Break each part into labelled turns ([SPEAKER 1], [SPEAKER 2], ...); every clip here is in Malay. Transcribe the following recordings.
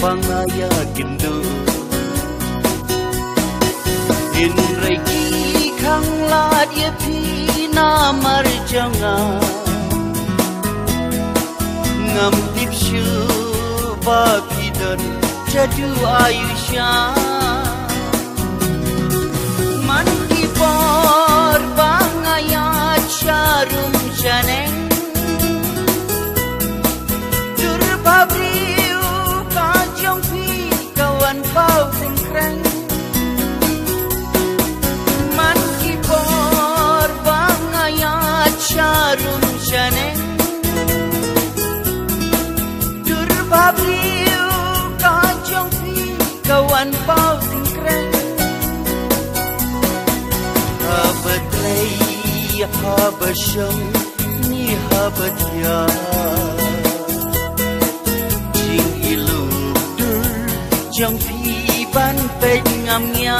[SPEAKER 1] bangaya gindu in reiki khang la dia phi na mar janga ngam tip shu ba phi dan jadu ayusha man ki par bangaya charum janeng Babriu kajong pi kawan pau singkreng man kipor bangaya charum janeng dur babriu kajong pi kawan pau singkreng habatlei habasham ni habatya Jong phi ban pe ngam nya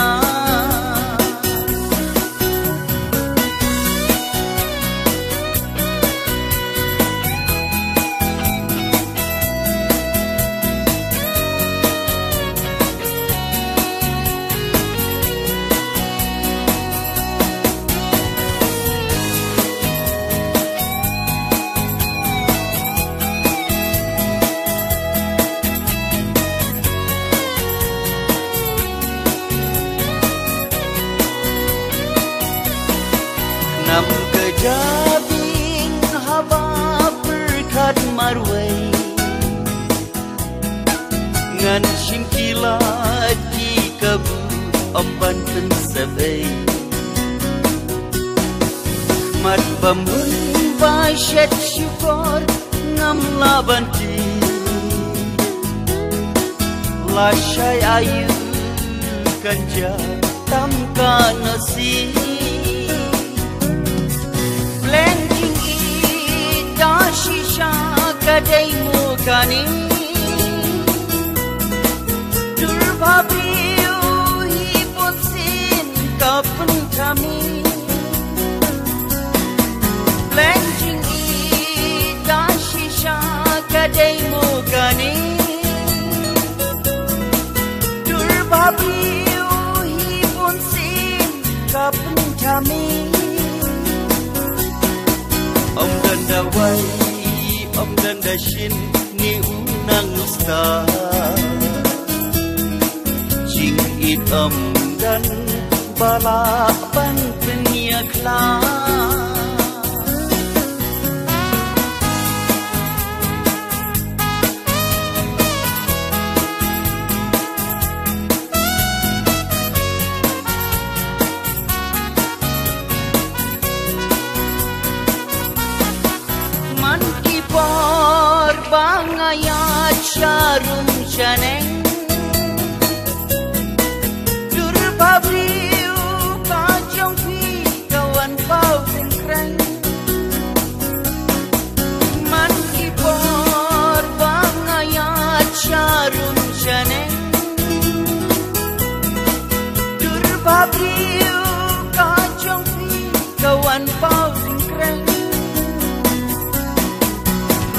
[SPEAKER 1] Nam kejabing haba berkat marwai ngan shimkilat di kabu omban pensabai mat bambun basyat syukur ngam labanti lashai ayu kanja tamka nasi Blending ida shisha kadai mukani Durbabriu hipun sin kapun kami Blending ida shisha kadai mukani Durbabriu hipun sin kapun kami Om danda wai, om danda shin ni unang sta Jing it om dan bala ban penia kla Bangaya charum janeng dur babriu kajong pi kawan pau singkreng man kipor bangaya charum janeng dur babriu kajong pi kawan pau singkreng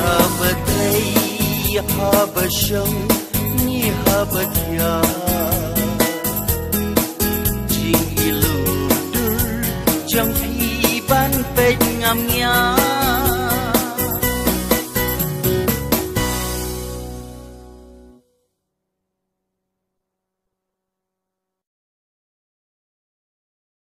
[SPEAKER 1] Habatlei habasham ni habatya